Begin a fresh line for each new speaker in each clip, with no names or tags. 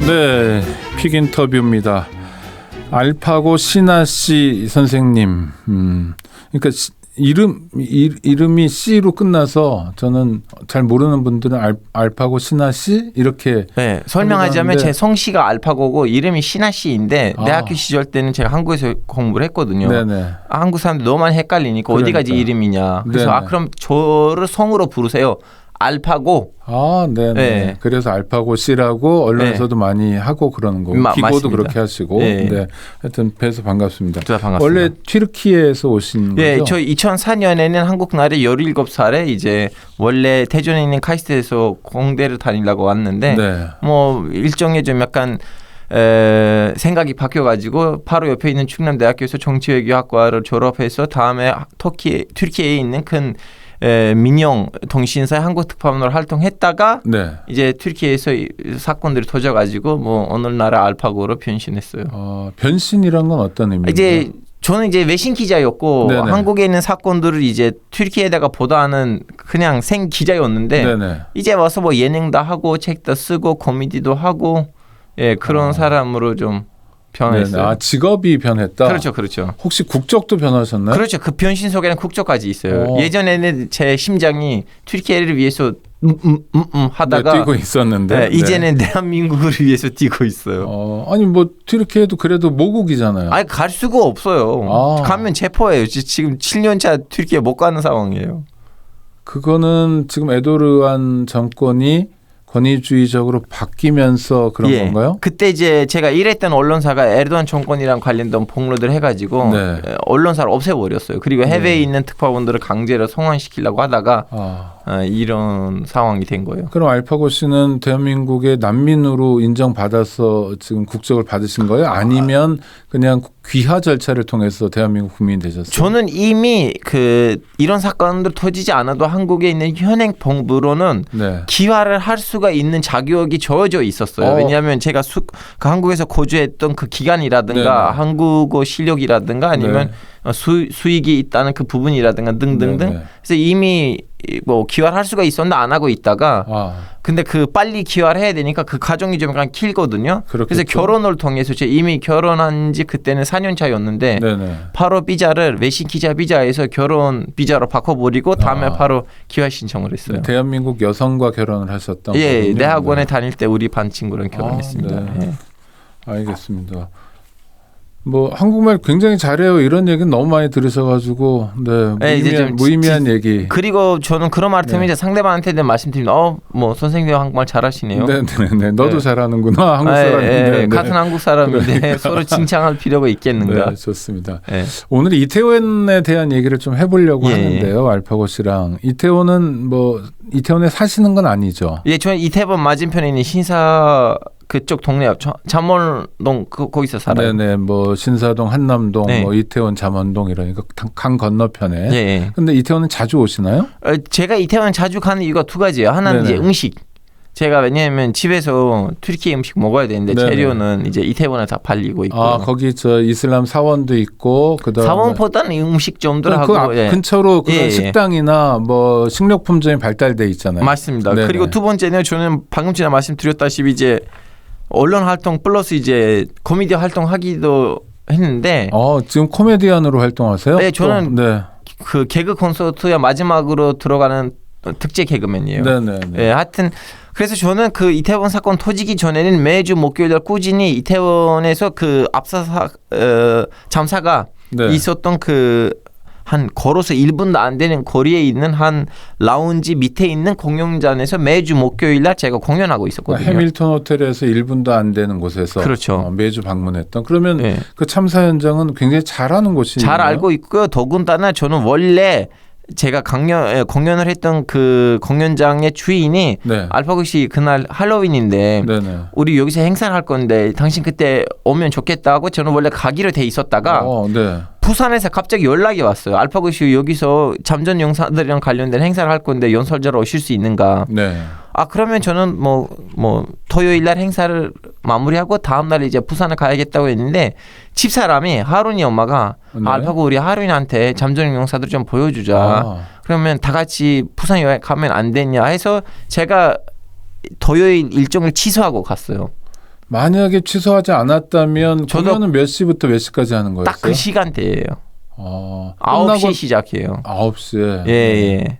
네, 픽 인터뷰입니다. 알파고 신하 씨 선생님, 그러니까 이름이 C로 끝나서 저는 잘 모르는 분들은 알파고 신하 씨 이렇게
설명하자면 제 성씨가 알파고고 이름이 신하 씨인데 내 학교 시절 때는 제가 한국에서 공부를 했거든요. 한국 사람들 너무 많이 헷갈리니까 어디가 이 이름이냐. 그래서 그럼 저를 성으로 부르세요. 알파고.
네. 그래서 알파고 씨라고 언론에서도 많이 하고 그러는 거고 기고도
맞습니다.
그렇게 하시고. 네. 하여튼 뵈서 반갑습니다.
반갑습니다.
원래 튀르키예에서 오신 거죠?
저 2004년에는 한국 나이에 17살에 이제 원래 대전에 있는 카이스트에서 공대를 다니려고 왔는데 뭐 일정에 좀 약간 생각이 바뀌어가지고 바로 옆에 있는 충남대학교에서 정치외교학과를 졸업해서 다음에 튀르키예에 있는 큰 민영 통신사의 한국 특파원으로 활동했다가 이제 튀르키예에서 사건들이 터져가지고 뭐 어느 나라 알파고로 변신했어요.
변신이란 건 어떤 의미인가요?
이제 저는 이제 외신 기자였고 한국에 있는 사건들을 이제 튀르키예에다가 보도하는 그냥 생 기자였는데 이제 와서 뭐 예능도 하고 책도 쓰고 코미디도 하고 그런 사람으로 좀 변했어요.
직업이 변했다.
그렇죠.
혹시 국적도 변하셨나요?
그렇죠. 그 변신 속에는 국적까지 있어요. 예전에는 제 심장이 튀르키예를 위해서 하다가
뛰고 있었는데
이제는 대한민국을 위해서 뛰고 있어요.
아니 뭐 튀르키예도 그래도 모국이잖아요.
갈 수가 없어요. 가면 체포해요. 지금 7년차 튀르키예 못 가는 상황이에요.
그거는 지금 에도르안 정권이 권위주의적으로 바뀌면서 그런 건가요?
그때 이제 제가 일했던 언론사가 에르도안 정권이랑 관련된 폭로들을 해가지고 언론사를 없애버렸어요. 그리고 해외에 있는 특파원들을 강제로 송환시키려고 하다가 이런 상황이 된 거예요.
그럼 알파고 씨는 대한민국의 난민으로 인정받아서 지금 국적을 받으신 거예요? 아니면 그냥 귀화 절차를 통해서 대한민국 국민이 되셨어요?
저는 이미 이런 사건들 터지지 않아도 한국에 있는 현행 법으로는 귀화를 할 수가 있는 자격이 주어져 있었어요. 왜냐하면 제가 한국에서 거주했던 그 기간이라든가 한국어 실력이라든가 아니면 수익이 있다는 그 부분이라든가 등등등. 그래서 이미 뭐 귀화를 할 수가 있었는데 안 하고 있다가 근데 빨리 귀화를 해야 되니까 그 과정이 좀 약간 길거든요. 그래서 결혼을 통해서 제가 이미 결혼한 지 그때는 4년 차였는데 바로 비자를 외신 기자 비자에서 결혼 비자로 바꿔버리고 다음에 바로 귀화 신청을 했어요.
대한민국 여성과 결혼을 하셨던 거군요.
대학원에 다닐 때 우리 반 친구랑 결혼했습니다.
알겠습니다. 뭐 한국말 굉장히 잘해요 이런 얘기는 너무 많이 들으셔가지고 무의미한 얘기.
그리고 저는 그런 말 들으면 이제 상대방한테 말씀드리면 뭐 선생님 한국말 잘하시네요.
너도 잘하는구나 한국 사람인데.
같은 한국 사람인데 서로 칭찬할 필요가 있겠는가.
좋습니다. 오늘 이태원에 대한 얘기를 좀 해보려고 하는데요. 알파고 씨랑 이태원에 사시는 건 아니죠?
저는 이태원 맞은편에 있는 신사 그쪽 동네 잠원동 거기서 살아요.
뭐 신사동, 한남동, 뭐 이태원, 잠원동 이러니까 강 건너편에. 근데 이태원은 자주 오시나요?
제가 이태원 자주 가는 이유가 두 가지예요. 하나는 이제 음식. 제가 왜냐하면 집에서 튀르키예 음식 먹어야 되는데 재료는 이제 이태원에 다 팔리고 있고.
거기 이슬람 사원도 있고 그다음에
사원보다는 음식점들하고
근처로 그런 식당이나 뭐 식료품점이 발달돼 있잖아요.
맞습니다. 그리고 두 번째는 저는 방금 전에 말씀드렸다시피 이제 언론 활동 플러스 이제 코미디 활동하기도 했는데.
지금 코미디언으로 활동하세요?
네, 저는 그 개그 콘서트의 마지막으로 들어가는 특제 개그맨이에요. 하여튼 그래서 저는 그 이태원 사건 터지기 전에는 매주 목요일 꾸준히 이태원에서 그 압사 잠사가 있었던 한 걸어서 1분도 안 되는 거리에 있는 한 라운지 밑에 있는 공연장에서 매주 목요일 날 제가 공연하고 있었거든요.
해밀턴 호텔에서 1분도 안 되는 곳에서 매주 방문했던. 그러면 그 참사 현장은 굉장히 잘하는 곳이네요.
잘 알고 있고요. 더군다나 저는 원래 제가 공연을 했던 그 공연장의 주인이 알파고 씨 그날 할로윈인데 우리 여기서 행사를 할 건데 당신 그때 오면 좋겠다고 저는 원래 가기로 돼 있었다가 부산에서 갑자기 연락이 왔어요. 알파고 씨 여기서 잠전 영사들이랑 관련된 행사를 할 건데 연설자로 오실 수 있는가. 그러면 저는 뭐 토요일 날 행사를 마무리하고 다음 날 이제 부산을 가야겠다고 했는데 집사람이 하룬이 엄마가 알파고 우리 하룬이한테 잠전 영사들 좀 보여주자. 그러면 다 같이 부산 여행 가면 안 되냐 해서 제가 토요일 일정을 취소하고 갔어요.
만약에 취소하지 않았다면 공연은 몇 시부터 몇 시까지 하는 거였어요?
딱 그 시간대예요. 9시에 시작해요.
9시에.
예.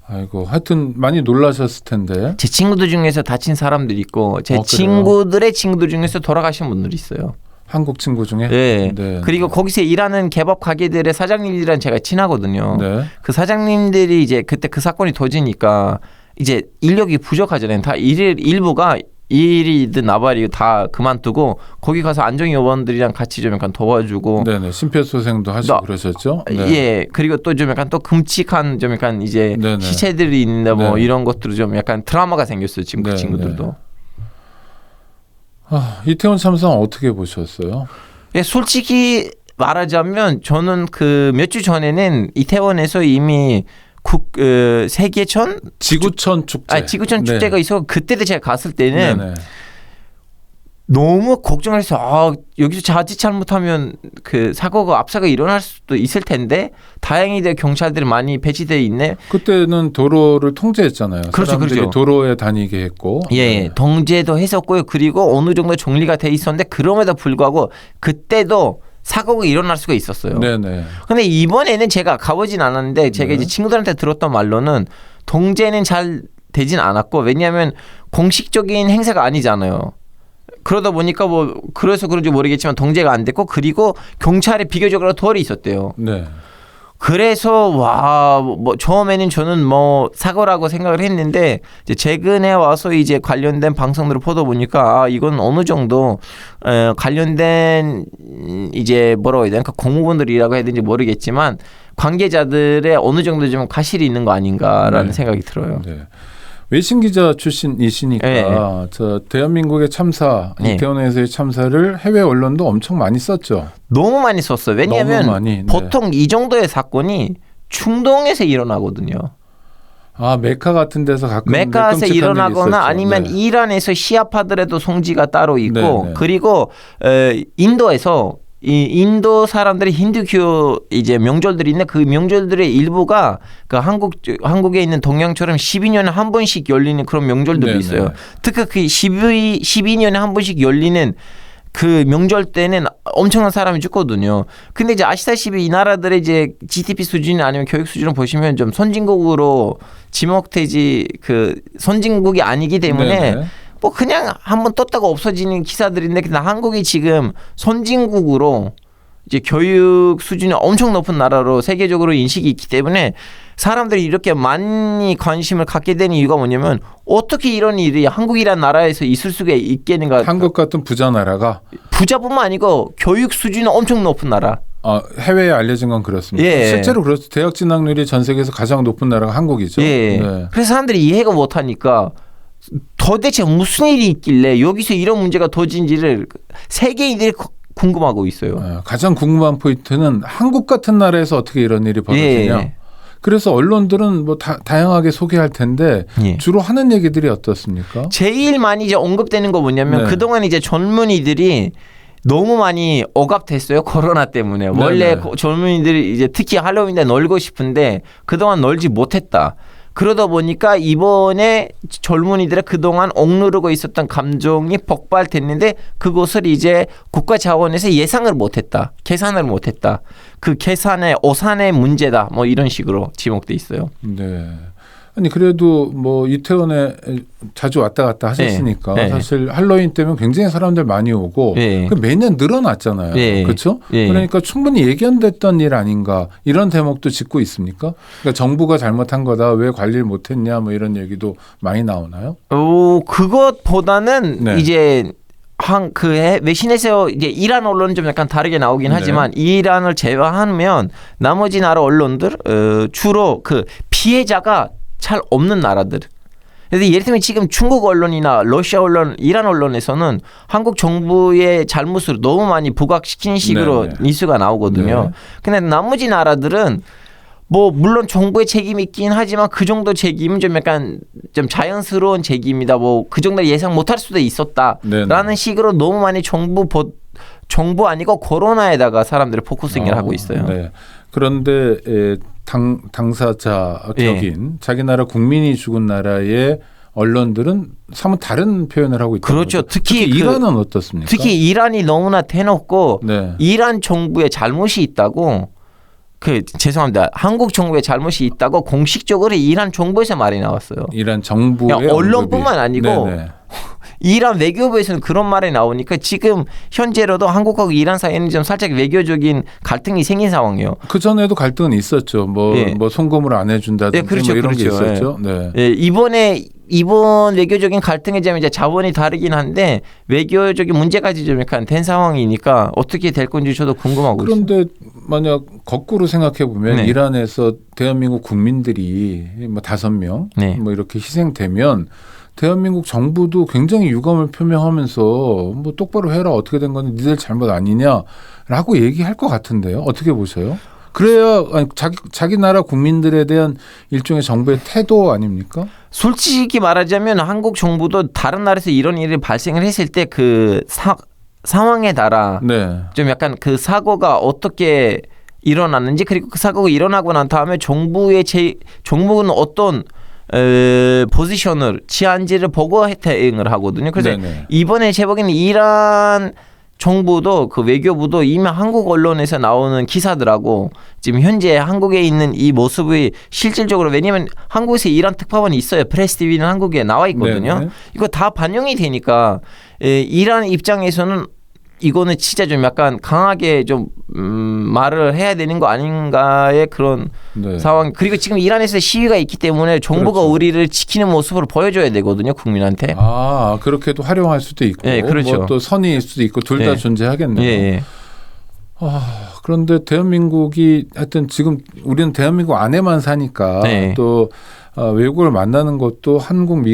아이고, 하여튼 많이 놀라셨을 텐데.
제 친구들 중에서 다친 사람들이 있고 제
그래요?
친구들의 친구들 중에서 돌아가신 분들이 있어요.
한국 친구 중에?
네.
네.
그리고 거기서 일하는 개밥 가게들의 사장님들이랑 제가 친하거든요.
네.
그 사장님들이 이제 그때 그 사건이 터지니까 이제 인력이 부족하잖아요. 다 일부가 일이든 나발이든 다 그만두고 거기 가서 안정 요원들이랑 같이 좀 약간 도와주고.
네네. 심폐소생도 하시고 그러셨죠? 네.
예. 그리고 또 좀 약간 또 끔찍한 좀 약간 이제
네네.
시체들이 있는데 뭐
네.
이런 것들을 좀 약간 트라우마가 생겼어요. 지금 그
네,
친구들도.
이태원 참사 어떻게 보셨어요?
예, 솔직히 말하자면 저는 그 몇 주 전에는 이태원에서 이미 세계천
지구촌 축제.
지구촌 축제가 있어 그때도 제가 갔을 때는
네네.
너무 걱정을 해서 여기서 자칫 잘못하면 그 사고가 압사가 일어날 수도 있을 텐데 다행히도 경찰들이 많이 배치되어 있네.
그때는 도로를 통제했잖아요.
그렇죠,
사람들이
그렇죠.
도로에 다니게 했고.
예,
네.
통제도 했었고요. 그리고 어느 정도 정리가 돼 있었는데 그럼에도 불구하고 그때도 사고가 일어날 수가 있었어요.
네네.
근데 이번에는 제가 가보진 않았는데 제가 이제 친구들한테 들었던 말로는 통제는 잘 되진 않았고 왜냐하면 공식적인 행사가 아니잖아요. 그러다 보니까 뭐 그래서 그런지 모르겠지만 통제가 안 됐고 그리고 경찰에 비교적으로 덜이 있었대요.
네.
그래서 뭐 처음에는 저는 뭐 사고라고 생각을 했는데 이제 최근에 와서 이제 관련된 방송들을 보다 보니까 이건 어느 정도 관련된 이제 뭐라고 해야 되나 공무원들이라고 해야 되는지 모르겠지만 관계자들의 어느 정도 좀 가실이 있는 거 아닌가라는
네.
생각이 들어요.
네. 외신 기자 출신이시니까
네.
저 대한민국의 참사,
네.
이태원에서의 참사를 해외 언론도 엄청 많이 썼죠.
너무 많이 썼어요. 왜냐하면
너무 많이, 네.
보통 이 정도의 사건이 중동에서 일어나거든요.
메카 같은 데서 가끔
메카에서
끔찍한 일이
일어나거나
있었죠.
아니면
네.
이란에서 시아파들에도 송지가 따로 있고
네.
그리고 인도에서 이 인도 사람들이 힌두교 이제 명절들이 있는데 그 명절들의 일부가 그 한국에 있는 동양처럼 12년에 한 번씩 열리는 그런 명절들도
네네.
있어요. 특히 그 12년에 한 번씩 열리는 그 명절 때는 엄청난 사람이 죽거든요. 근데 이제 아시다시피 이 나라들의 이제 GDP 수준 아니면 교육 수준을 보시면 좀 선진국으로 지목되지 그 선진국이 아니기 때문에
네네.
뭐 그냥 한번 떴다가 없어지는 기사들인데 근데 한국이 지금 선진국으로 이제 교육 수준이 엄청 높은 나라로 세계적으로 인식이 있기 때문에 사람들이 이렇게 많이 관심을 갖게 되는 이유가 뭐냐면 어떻게 이런 일이 한국이라는 나라에서 있을 수가 있겠는가.
한국 같은 부자 나라가
부자뿐만 아니고 교육 수준이 엄청 높은 나라.
해외에 알려진 건 그렇습니다.
예.
실제로 그렇죠. 대학 진학률이 전 세계에서 가장 높은 나라가 한국이죠.
예.
네.
그래서 사람들이 이해가 못하니까 도대체 무슨 일이 있길래 여기서 이런 문제가 터진지를 세계인들이 궁금하고 있어요.
가장 궁금한 포인트는 한국 같은 나라에서 어떻게 이런 일이 벌어지냐.
예.
그래서 언론들은 뭐 다양하게 소개할 텐데
예.
주로 하는 얘기들이 어떻습니까?
제일 많이 이제 언급되는 거 뭐냐면
네.
그동안 이제 젊은이들이 너무 많이 억압됐어요. 코로나 때문에.
네네.
원래 젊은이들이 이제 특히 할로윈 때 놀고 싶은데 그동안 놀지 못했다. 그러다 보니까 이번에 젊은이들의 그동안 억누르고 있었던 감정이 폭발됐는데 그것을 이제 국가 차원에서 예상을 못했다. 계산을 못했다. 그 계산의 오산의 문제다. 뭐 이런 식으로 지목돼 있어요.
네. 아니 그래도 뭐 이태원에 자주 왔다 갔다 하셨으니까
네.
사실 할로윈 때면 굉장히 사람들 많이 오고
네.
그 매년 늘어났잖아요.
네.
그렇죠?
네.
그러니까 충분히 예견됐던 일 아닌가 이런 대목도 짚고 있습니까? 그러니까 정부가 잘못한 거다. 왜 관리를 못했냐 뭐 이런 얘기도 많이 나오나요?
그것보다는
네.
이제 외신에서 이제 이란 언론은 좀 약간 다르게 나오긴
네.
하지만 이란을 제외하면 나머지 나라 언론들 주로 그 피해자가 잘 없는 나라들. 그래서 예를 들면 지금 중국 언론이나 러시아 언론, 이란 언론에서는 한국 정부의 잘못을 너무 많이 부각시키는 식으로
네.
뉴스가 나오거든요.
네.
근데 나머지 나라들은 뭐 물론 정부의 책임이 있긴 하지만 그 정도 책임은 좀 약간 좀 자연스러운 책임이다. 뭐 그 정도 예상 못할 수도 있었다라는
네네.
식으로 너무 많이 정부 아니고 코로나에다가 사람들이 포커싱을 하고 있어요.
네. 그런데 당사자 격인 자기 나라 국민이 죽은 나라에 언론들은 사뭇 다른 표현을 하고 있다.
그렇죠. 특히
이란은 어떻습니까?
특히 이란이 너무나 대놓고 이란 정부의 잘못이 있다고. 죄송합니다. 한국 정부의 잘못이 있다고 공식적으로 이란 정부에서 말이 나왔어요.
이란 정부의
언론뿐만 아니고 이란 외교부에서는 그런 말이 나오니까 지금 현재로도 한국하고 이란 사이에는 좀 살짝 외교적인 갈등이 생긴 상황이에요.
그 전에도 갈등은 있었죠. 뭐 송금을 안 해준다든지
그렇죠,
뭐 이런 게 있었죠.
이번 외교적인 갈등에 대한 이제 자본이 다르긴 한데 외교적인 문제까지 좀 약간 된 상황이니까 어떻게 될 건지 저도 궁금하고 있어요.
그런데 만약 거꾸로 생각해 보면 이란에서 대한민국 국민들이 뭐 5명 뭐 이렇게 희생되면 대한민국 정부도 굉장히 유감을 표명하면서 뭐 똑바로 해라 어떻게 된 건 니들 잘못 아니냐라고 얘기할 것 같은데요. 어떻게 보세요? 그래야 자기 나라 국민들에 대한 일종의 정부의 태도 아닙니까?
솔직히 말하자면 한국 정부도 다른 나라에서 이런 일이 발생을 했을 때 그 상황에 따라 좀 약간 그 사고가 어떻게 일어났는지 그리고 그 사고가 일어나고 난 다음에 정부는 어떤 포지션을 취한지를 보고 대응을 하거든요. 그래서 이번에 제 보기에는 이란 정부도 그 외교부도 이미 한국 언론에서 나오는 기사들하고 지금 현재 한국에 있는 이 모습이 실질적으로 왜냐하면 한국에서 이란 특파원이 있어요. 프레스 TV는 한국에 나와 있거든요. 이거 다 반영이 되니까 이란 입장에서는 이거는 진짜 좀 약간 강하게 좀 말을 해야 되는 거 아닌가의 그런 상황. 그리고 지금 이란에서 시위가 있기 때문에 정부가 우리를 지키는 모습으로 보여줘야 되거든요, 국민한테.
아, 그렇게도 활용할 수도 있고, 뭐 또 선의일 수도 있고 둘 다 존재하겠네요. 그런데 대한민국이 하여튼 지금 우리는 대한민국 안에만 사니까 또 외국을 만나는 것도 한국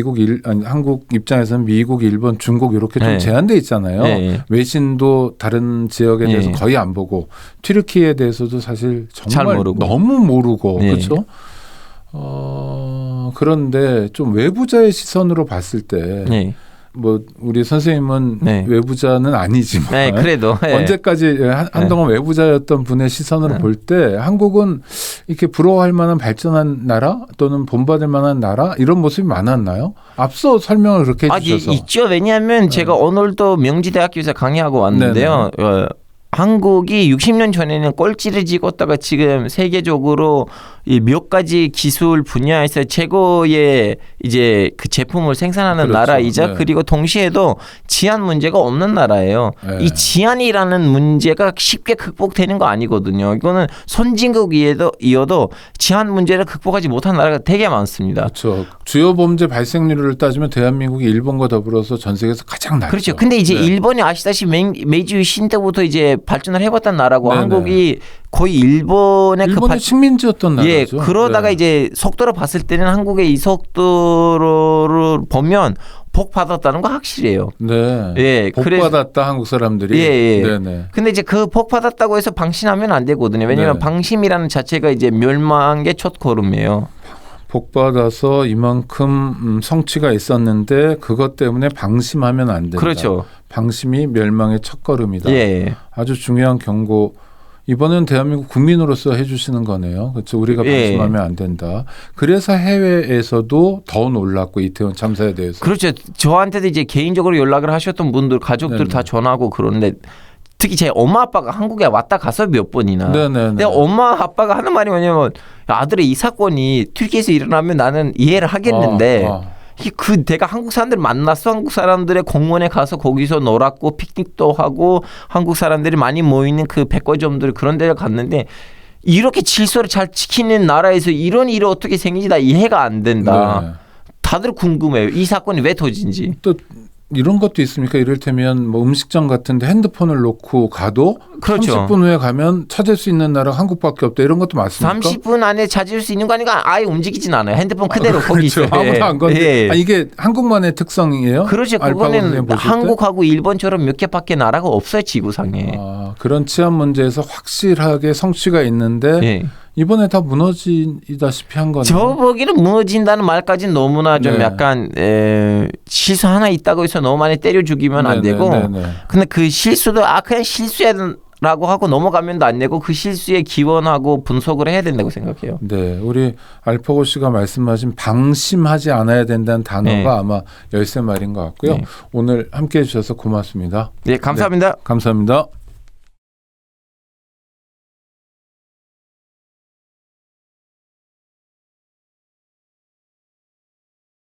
입장에서는 미국, 일본, 중국 이렇게 좀 제한돼 있잖아요. 외신도 다른 지역에 대해서 거의 안 보고 튀르키예에 대해서도 사실 정말 너무 모르고 그렇죠. 그런데 좀 외부자의 시선으로 봤을 때 뭐 우리 선생님은 외부자는 아니지만
그래도
언제까지 한동안 외부자였던 분의 시선으로 볼 때 한국은 이렇게 부러워할 만한 발전한 나라 또는 본받을 만한 나라 이런 모습이 많았나요? 앞서 설명을 그렇게 해주셔서.
있죠. 왜냐하면 제가 오늘도 명지대학교에서 강의하고 왔는데요. 한국이 60년 전에는 꼴찌를 찍었다가 지금 세계적으로 이 몇 가지 기술 분야에서 최고의 이제 그 제품을 생산하는 나라이자 그리고 동시에도 치안 문제가 없는 나라예요. 이 치안이라는 문제가 쉽게 극복되는 거 아니거든요. 이거는 선진국이어도 치안 문제를 극복하지 못한 나라가 되게 많습니다.
그렇죠. 주요 범죄 발생률을 따지면 대한민국이 일본과 더불어서 전 세계에서 가장 낮죠.
그렇죠. 근데 이제 일본이 아시다시피 메이지 유신 때부터 이제 발전을 해봤던 나라고 한국이 거의 일본의
식민지였던 나라죠.
그러다가 이제 속도로 봤을 때는 한국의 이 속도를 보면 복 받았다는 거 확실해요.
복 받았다 한국 사람들이.
근데 이제 그 복 받았다고 해서 방심하면 안 되거든요. 왜냐하면 방심이라는 자체가 이제 멸망의 첫 걸음이에요.
복 받아서 이만큼 성취가 있었는데 그것 때문에 방심하면 안 된다.
그렇죠.
방심이 멸망의 첫 걸음이다. 아주 중요한 경고. 이번엔 대한민국 국민으로서 해주시는 거네요. 그렇죠. 우리가 방심하면 안 된다. 그래서 해외에서도 더 놀랐고 이태원 참사에 대해서.
그렇죠. 저한테도 이제 개인적으로 연락을 하셨던 분들 가족들 다 전화하고 그러는데 특히 제 엄마 아빠가 한국에 왔다 가서 몇 번이나. 근데 엄마 아빠가 하는 말이 뭐냐면 아들의 이 사건이 튀르키예에서 일어나면 나는 이해를 하겠는데 내가 한국 사람들 만났어. 한국 사람들의 공원에 가서 거기서 놀았고 피크닉도 하고 한국 사람들이 많이 모이는 그 백화점들 그런 데를 갔는데 이렇게 질서를 잘 지키는 나라에서 이런 일이 어떻게 생기지 나 이해가 안 된다. 다들 궁금해요. 이 사건이 왜 터진지.
또 이런 것도 있습니까? 이를테면 뭐 음식점 같은데 핸드폰을 놓고 가도 30분 후에 가면 찾을 수 있는 나라가 한국밖에 없다. 이런 것도 맞습니까?
30분 안에 찾을 수 있는 거 아니까 아예 움직이진 않아요. 핸드폰 그대로 거기 있어요.
아무도 안 건데. 이게 한국만의 특성이에요?
그렇죠. 그거는 한국하고 일본처럼 몇 개밖에 나라가 없어요. 지구상에.
그런 치안 문제에서 확실하게 성취가 있는데 이번에 다 무너지다시피 한 거네요.
저 보기는 무너진다는 말까지는 너무나 좀 약간 실수 하나 있다고 해서 너무 많이 때려 죽이면 안 되고 근데 그 실수도 그냥 실수야 라고 하고 넘어가면도 안 되고 그 실수에 기원하고 분석을 해야 된다고 생각해요.
네, 우리 알파고 씨가 말씀하신 방심하지 않아야 된다는 단어가 네. 아마 열쇠 말인 것 같고요. 네. 오늘 함께해 주셔서 고맙습니다.
네, 감사합니다.
네, 감사합니다.